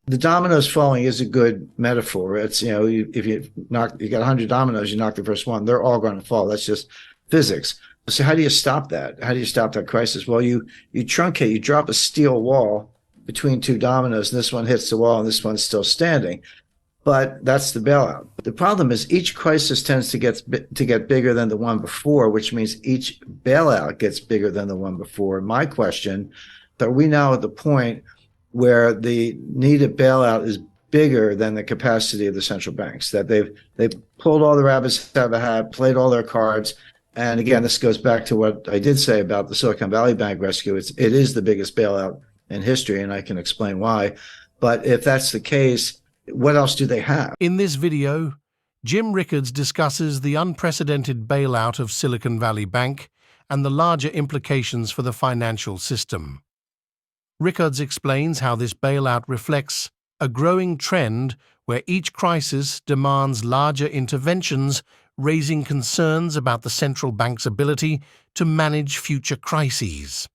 The dominoes falling is a good metaphor. It's, if you got 100 dominoes, you knock the first one, they're all going to fall. That's just physics. So how do you stop that? How do you stop that crisis? Well, you truncate, you drop a steel wall between two dominoes, and this one hits the wall and this one's still standing. But that's the bailout. The problem is each crisis tends to get bigger than the one before, which means each bailout gets bigger than the one before. My question, are we now at the point where the needed bailout is bigger than the capacity of the central banks, that they've pulled all the rabbits out of a hat, played all their cards? And again, this goes back to what I did say about the Silicon Valley Bank rescue. It is the biggest bailout in history, and I can explain why. But if that's the case, what else do they have? In this video, Jim Rickards discusses the unprecedented bailout of Silicon Valley Bank and the larger implications for the financial system. Rickards explains how this bailout reflects a growing trend where each crisis demands larger interventions, raising concerns about the central bank's ability to manage future crises.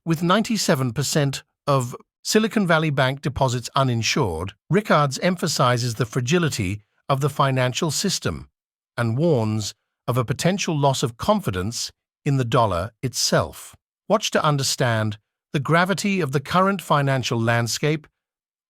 With 97% of Silicon Valley Bank deposits uninsured, Rickards emphasizes the fragility of the financial system and warns of a potential loss of confidence in the dollar itself. Watch to understand the gravity of the current financial landscape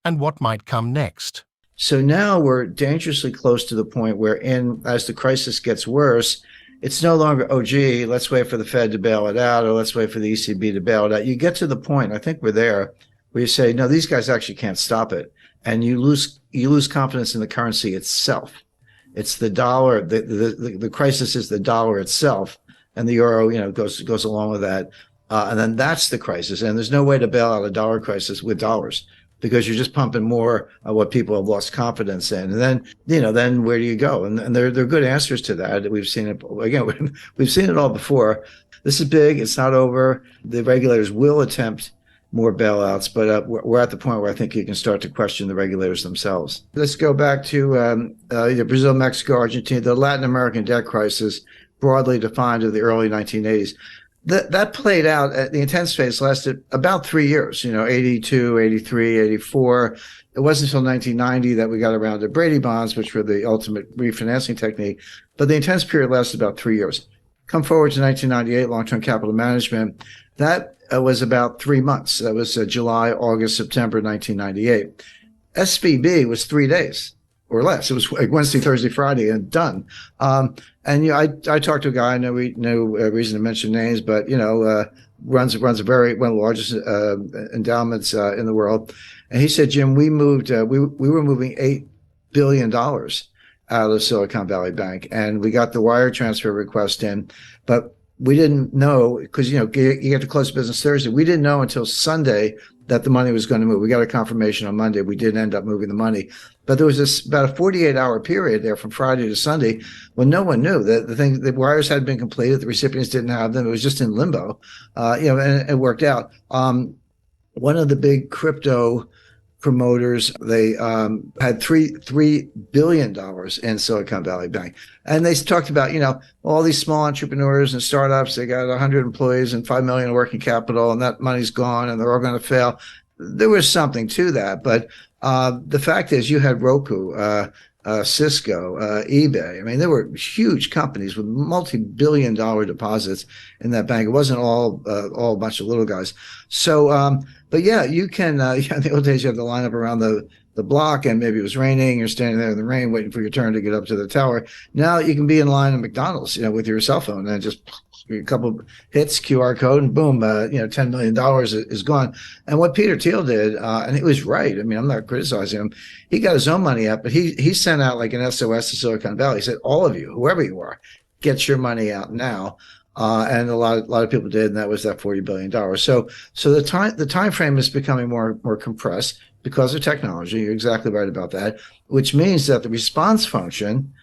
and what might come next. So now we're dangerously close to the point where, as the crisis gets worse, it's no longer, oh, gee, let's wait for the Fed to bail it out, or let's wait for the ECB to bail it out. You get to the point, I think we're there, where you say, no, these guys actually can't stop it. And you lose confidence in the currency itself. It's the dollar. The crisis is the dollar itself, and the euro, goes along with that. And then that's the crisis. And there's no way to bail out a dollar crisis with dollars, because you're just pumping more of what people have lost confidence in. And then, then where do you go? And there are good answers to that. We've seen it again. We've seen it all before. This is big. It's not over. The regulators will attempt more bailouts, but we're at the point where I think you can start to question the regulators themselves. Let's go back to Brazil, Mexico, Argentina, the Latin American debt crisis, broadly defined in the early 1980s. That played out, the intense phase lasted about 3 years, 82, 83, 84. It wasn't until 1990 that we got around to Brady bonds, which were the ultimate refinancing technique. But the intense period lasted about 3 years. Come forward to 1998, long-term capital management. That was about 3 months. That was July, August, September 1998. SVB was 3 days or less. It was like Wednesday, Thursday, Friday, and done. And I talked to a guy. I know no reason to mention names, but runs one of the largest endowments in the world. And he said, Jim, we were moving $8 billion out of Silicon Valley Bank, and we got the wire transfer request in, but we didn't know, because you have to close business Thursday. We didn't know until Sunday that the money was going to move. We got a confirmation on Monday. We didn't end up moving the money. But there was about a 48-hour period there from Friday to Sunday when no one knew that the wires had been completed. The recipients didn't have them. It was just in limbo, and it worked out. One of the big crypto promoters, they had $3 billion in Silicon Valley Bank. And they talked about, all these small entrepreneurs and startups, they got 100 employees and 5 million in working capital, and that money's gone and they're all going to fail. There was something to that. But the fact is, you had Roku, Cisco, eBay. I mean, there were huge companies with multi-billion-dollar deposits in that bank. It wasn't all a bunch of little guys. So, but yeah, you can. In the old days, you had to line up around the block, and maybe it was raining. You're standing there in the rain, waiting for your turn to get up to the tower. Now you can be in line at McDonald's, with your cell phone, and just a couple hits, QR code, and boom, $10 million is gone. And what Peter Thiel did, and he was right. I mean, I'm not criticizing him. He got his own money up, but he sent out like an SOS to Silicon Valley. He said, all of you, whoever you are, get your money out now. And a lot of people did, and that was that $40 billion. So the time frame is becoming more compressed because of technology. You're exactly right about that, which means that the response function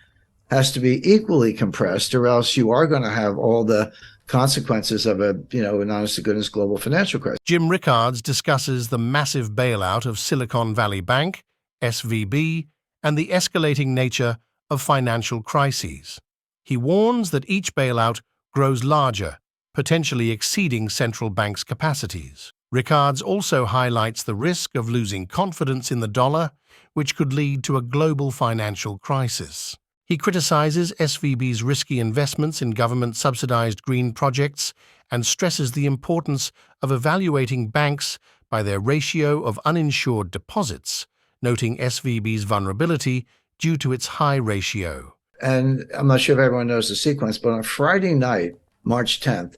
has to be equally compressed, or else you are going to have all the consequences of an honest to goodness global financial crisis. Jim Rickards discusses the massive bailout of Silicon Valley Bank, SVB, and the escalating nature of financial crises. He warns that each bailout grows larger, potentially exceeding central banks' capacities. Rickards also highlights the risk of losing confidence in the dollar, which could lead to a global financial crisis. He criticizes SVB's risky investments in government-subsidized green projects and stresses the importance of evaluating banks by their ratio of uninsured deposits, noting SVB's vulnerability due to its high ratio. And I'm not sure if everyone knows the sequence, but on Friday night, March 10th,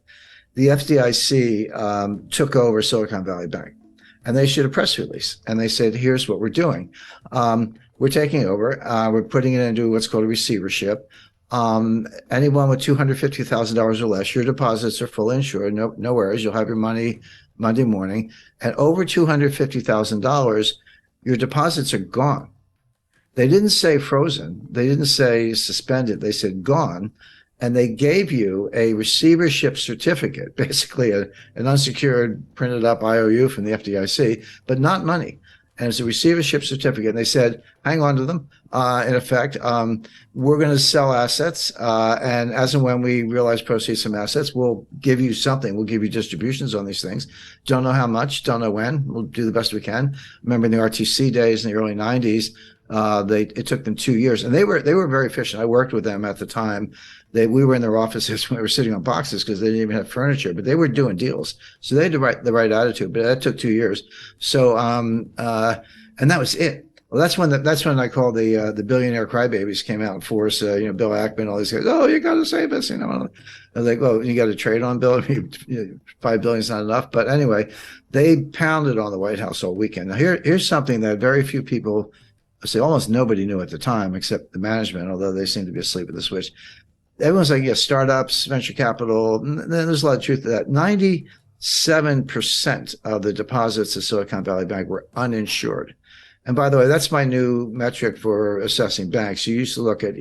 the FDIC took over Silicon Valley Bank, and they issued a press release, and they said, here's what we're doing. We're taking over. We're putting it into what's called a receivership. Anyone with $250,000 or less, your deposits are fully insured. No worries. You'll have your money Monday morning. And over $250,000, your deposits are gone. They didn't say frozen. They didn't say suspended. They said gone. And they gave you a receivership certificate, basically an unsecured printed up IOU from the FDIC, but not money. And it's a receivership certificate. And they said, hang on to them. In effect, we're going to sell assets. And as and when we realize proceeds from assets, we'll give you something. We'll give you distributions on these things. Don't know how much, don't know when. We'll do the best we can. Remember in the RTC days in the early 90s, it took them 2 years, and they were very efficient. I worked with them at the time. We were in their offices when we were sitting on boxes because they didn't even have furniture, but they were doing deals. So they had the right attitude, but that took 2 years. So, and that was it. Well, that's when I call the billionaire crybabies came out in force. Bill Ackman, all these guys. Oh, you got to save us. I was like, well, you got to trade on Bill. $5 billion is not enough. But anyway, they pounded on the White House all weekend. Now here's something that very few people say, almost nobody knew at the time except the management, although they seem to be asleep at the switch. Everyone's like, yeah, startups, venture capital. There's a lot of truth to that. 97% of the deposits of Silicon Valley Bank were uninsured. And by the way, that's my new metric for assessing banks. You used to look at,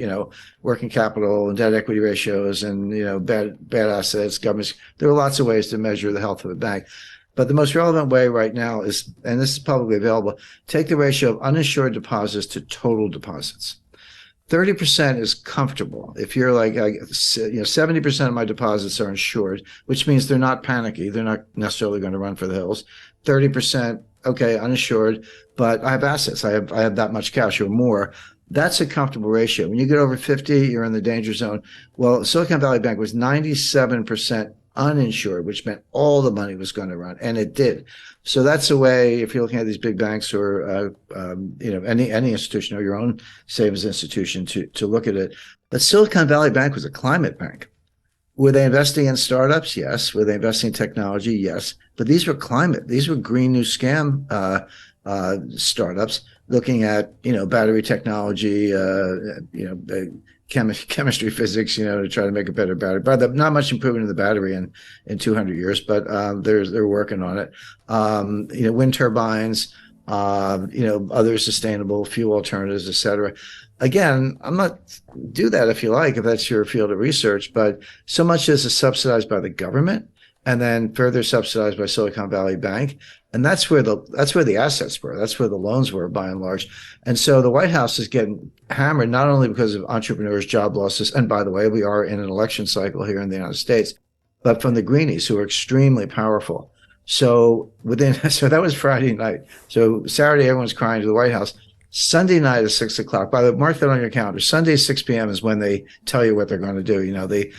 working capital and debt equity ratios and, bad assets, governments. There are lots of ways to measure the health of a bank. But the most relevant way right now is, and this is publicly available, take the ratio of uninsured deposits to total deposits. 30% is comfortable. If you're like, 70% of my deposits are insured, which means they're not panicky. They're not necessarily going to run for the hills. 30%, okay, uninsured, but I have assets. I have that much cash or more. That's a comfortable ratio. When you get over 50, you're in the danger zone. Well, Silicon Valley Bank was 97% uninsured, which meant all the money was going to run, and it did. So that's a way, if you're looking at these big banks or any institution or your own savings institution, to look at it. But Silicon Valley Bank was a climate bank. Were they investing in startups? Yes. Were they investing in technology? Yes. But these were climate. These were green new scam startups looking at battery technology, chemistry, physics, to try to make a better battery. But not much improvement in the battery in 200 years, but they're working on it. Wind turbines, other sustainable fuel alternatives, et cetera. Again, do that if you like, if that's your field of research, but so much as is subsidized by the government and then further subsidized by Silicon Valley Bank. And that's where the assets were. That's where the loans were, by and large. And so the White House is getting hammered, not only because of entrepreneurs, job losses, and by the way, we are in an election cycle here in the United States, but from the greenies, who are extremely powerful. So that was Friday night. So Saturday, everyone's crying to the White House. Sunday night at 6 o'clock. By the way, mark that on your calendar. Sunday, 6 p.m. is when they tell you what they're going to do.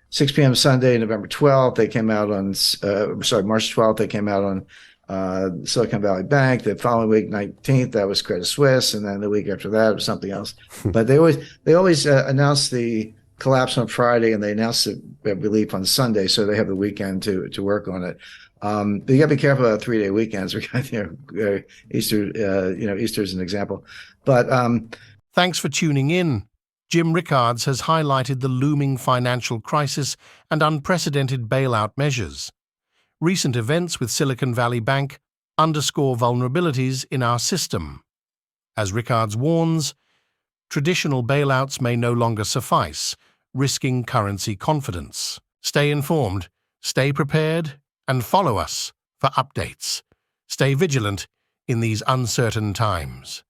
6 p.m. Sunday, November 12th, they came out on, March 12th, they came out on Silicon Valley Bank. The following week, 19th, that was Credit Suisse. And then the week after that, it was something else. But they always announce the collapse on Friday, and they announce the relief on Sunday. So they have the weekend to work on it. But you got to be careful about 3-day weekends. Easter, Easter's an example. But thanks for tuning in. Jim Rickards has highlighted the looming financial crisis and unprecedented bailout measures. Recent events with Silicon Valley Bank underscore vulnerabilities in our system. As Rickards warns, traditional bailouts may no longer suffice, risking currency confidence. Stay informed, stay prepared, and follow us for updates. Stay vigilant in these uncertain times.